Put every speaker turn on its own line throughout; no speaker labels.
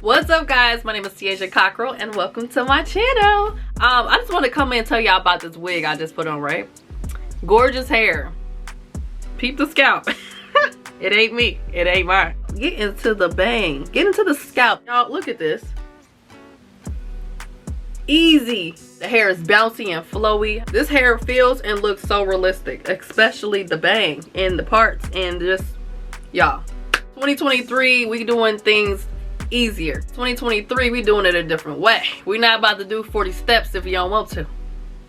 What's up guys, my name is Tiasia Cockrell and welcome to my channel. I just want to come in and tell y'all about this wig I just put on, right? Gorgeous hair. Peep the scalp. It ain't me, it ain't mine. Get into the bang, get into the scalp. Y'all look at this. Easy. The hair is bouncy and flowy. This hair feels and looks so realistic, especially the bang and the parts and just, y'all. 2023, we doing things easier. 2023, we doing it a different way. We not about to do 40 steps if you don't want to.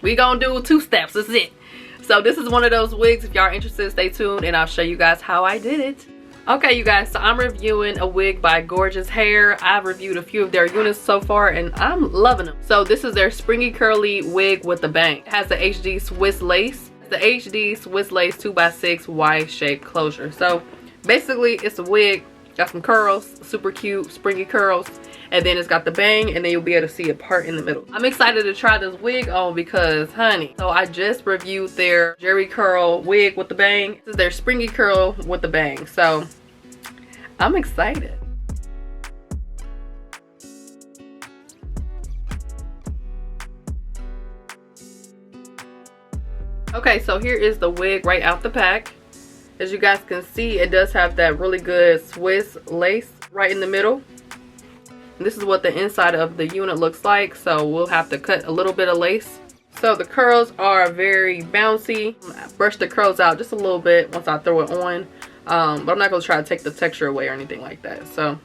We gonna do 2 steps, that's it. So this is one of those wigs. If y'all are interested, stay tuned and I'll show you guys how I did it. Okay, you guys, so I'm reviewing a wig by Gorgius Hair. I've reviewed a few of their units so far and I'm loving them. So this is their springy curly wig with the bang. It has the HD Swiss lace. The HD Swiss lace 2x6 Y-shaped closure. So basically it's a wig, got some curls, super cute springy curls, and then it's got the bang, and then you'll be able to see a part in the middle. I'm excited to try this wig on because, honey, so I just reviewed their Jerry curl wig with the bang. This is their springy curl with the bang, so I'm excited. Okay, so here is the wig right out the pack. As you guys can see, it does have that really good Swiss lace right in the middle. And this is what the inside of the unit looks like, so we'll have to cut a little bit of lace. So the curls are very bouncy. Brush the curls out just a little bit once I throw it on, but I'm not going to try to take the texture away or anything like that. So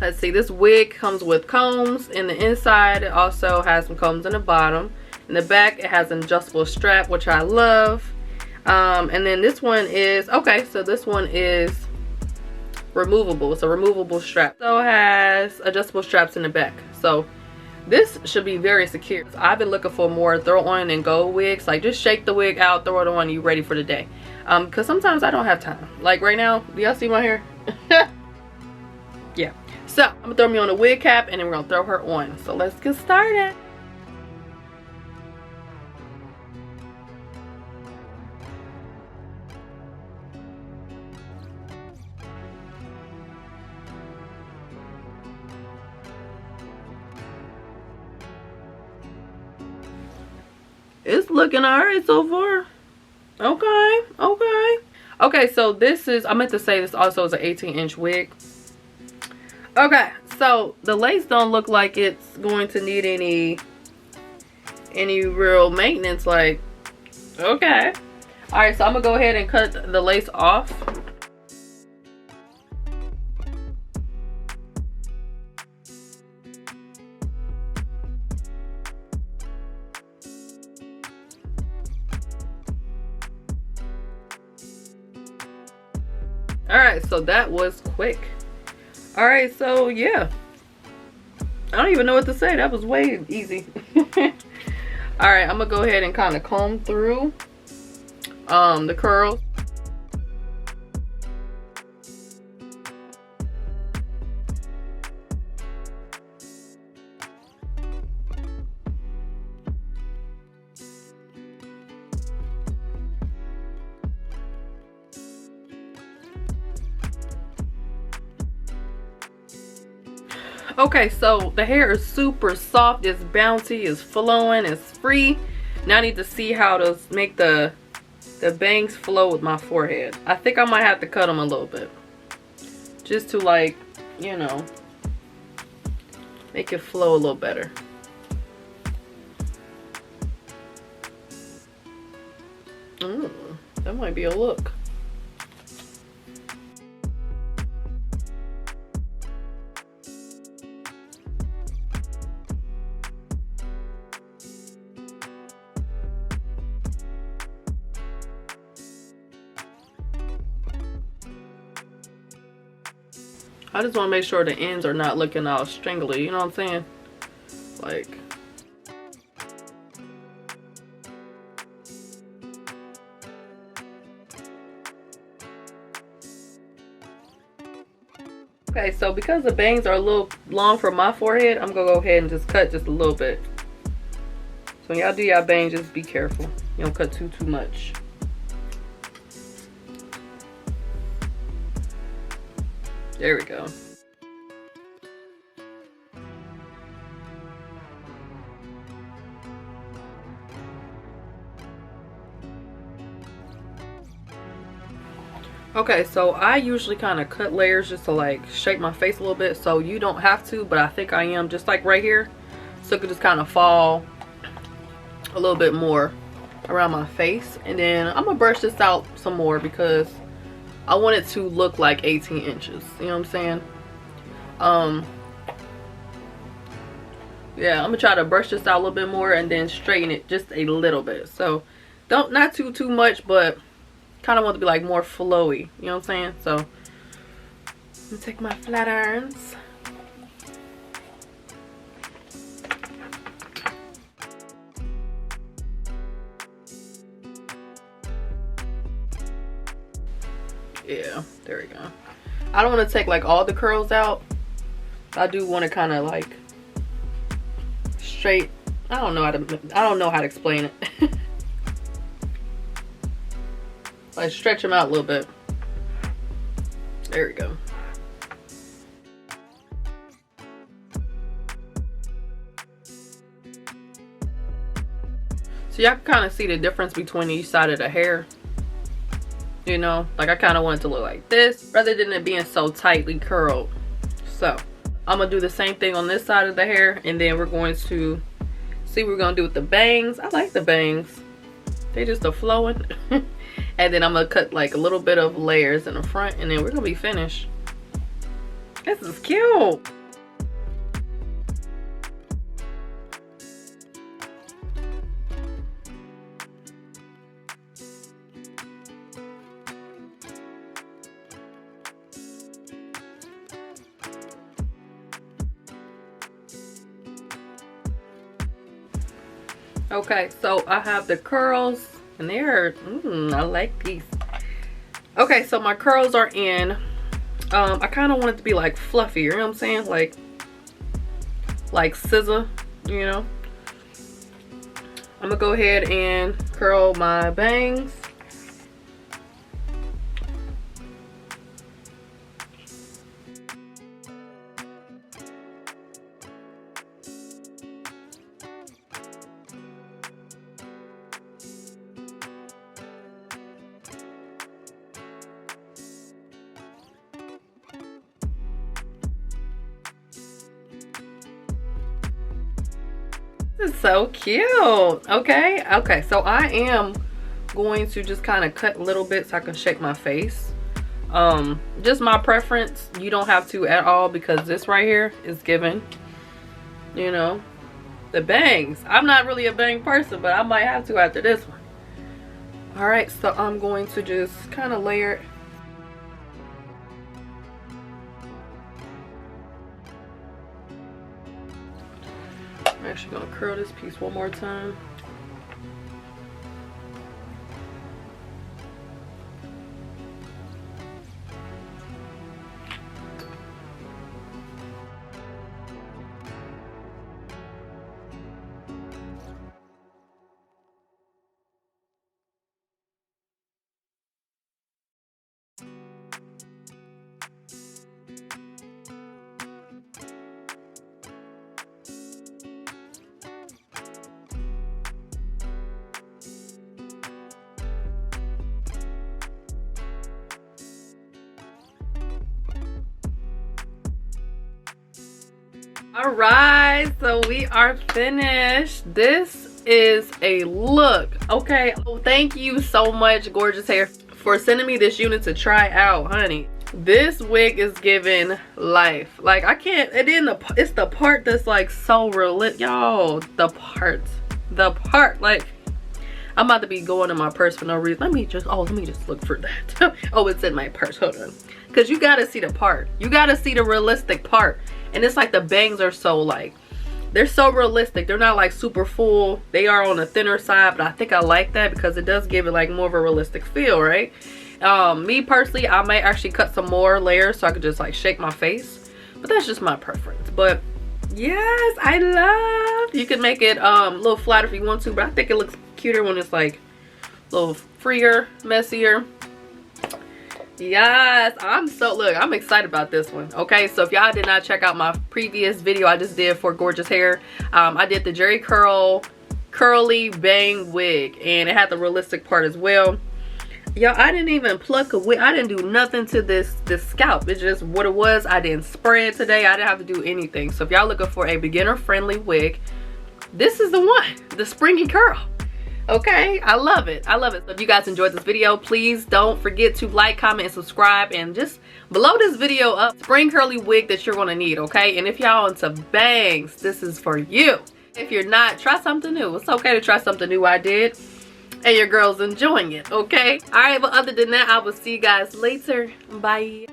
let's see, this wig comes with combs in the inside. It also has some combs in the bottom. In the back, it has an adjustable strap, which I love. And then this one is, okay, so this one is removable. It's a removable strap. So it has adjustable straps in the back. So this should be very secure. I've been looking for more throw on and go wigs. Like just shake the wig out, throw it on, you ready for the day. Because sometimes I don't have time. Like right now, do y'all see my hair? Yeah. So I'm gonna throw me on a wig cap and then we're gonna throw her on. So let's get started. It's looking alright so far. Okay, so this is, I meant to say this also is an 18-inch wig. Okay, so the lace don't look like it's going to need any real maintenance. Like, okay. Alright, so I'm gonna go ahead and cut the lace off. Alright, so that was quick. Alright, so yeah. I don't even know what to say. That was way easy. Alright, I'm gonna go ahead and kind of comb through the curls. Okay, so the hair is super soft, it's bouncy, it's flowing, it's free. Now I need to see how to make the bangs flow with my forehead. I think I might have to cut them a little bit. Just to, like, you know, make it flow a little better. That might be a look. I just want to make sure the ends are not looking all strangly, you know what I'm saying? Like, okay, so because the bangs are a little long for my forehead, I'm gonna go ahead and just cut just a little bit. So when y'all do y'all bangs, just be careful. You don't cut too much. There we go. Okay, so I usually kind of cut layers just to like shape my face a little bit, so you don't have to, but I think I am, just like right here, so it could just kind of fall a little bit more around my face. And then I'm gonna brush this out some more because I want it to look like 18 inches, you know what I'm saying? Yeah, I'm gonna try to brush this out a little bit more and then straighten it just a little bit. So not too much, but kind of want to be like more flowy, you know what I'm saying? So I'm gonna take my flat irons. Yeah, there we go. I don't want to take like all the curls out. I do want to kind of like straight. I don't know how to explain it. Like stretch them out a little bit. There we go. So y'all can kind of see the difference between each side of the hair. You know, like I kind of want it to look like this rather than it being so tightly curled. So I'm gonna do the same thing on this side of the hair, and then we're going to see what we're gonna do with the bangs. I like the bangs, they just are flowing. And then I'm gonna cut like a little bit of layers in the front, and then we're gonna be finished. This is cute. Okay, so I have the curls, and they're, I like these. Okay, so my curls are in. I kind of want it to be like fluffy, you know what I'm saying? Like scissor, you know? I'm gonna go ahead and curl my bangs. This is so cute. Okay, so I am going to just kind of cut a little bit so I can shape my face. Just my preference. You don't have to at all, because this right here is given, you know, the bangs. I'm not really a bang person, but I might have to after this one. All right, so I'm going to just kind of layer it. I'm actually gonna curl this piece one more time. All right, so we are finished. This is a look. Okay, thank you so much, Gorgius Hair, for sending me this unit to try out, honey. This wig is giving life. Like, I can't, and then it's the part that's like so y'all, the part, like, I'm about to be going in my purse for no reason. Let me just look for that. Oh, it's in my purse. Hold on. Because you got to see the part. You got to see the realistic part. And it's like the bangs are so like, they're so realistic. They're not like super full. They are on the thinner side, but I think I like that because it does give it like more of a realistic feel, right? Me personally, I might actually cut some more layers so I could just like shake my face. But that's just my preference. But yes, I love. You can make it a little flatter if you want to, but I think it looks cuter when it's like a little freer, messier. Yes, I'm excited about this one. Okay, so if y'all did not check out my previous video I just did for Gorgius Hair, I did the Jerry curly bang wig, and it had the realistic part as well. Y'all, I didn't even pluck a wig. I didn't do nothing to this scalp. It's just what it was. I didn't spray it today. I didn't have to do anything. So if y'all looking for a beginner friendly wig, this is the one, the Springy curl. Okay, I love it. I love it. So if you guys enjoyed this video, please don't forget to like, comment, and subscribe, and just below this video up spring curly wig that you're gonna need. Okay, and if y'all into bangs, this is for you. If you're not, try something new. It's okay to try something new. I did, and your girl's enjoying it. Okay, all right, but other than that, I will see you guys later. Bye.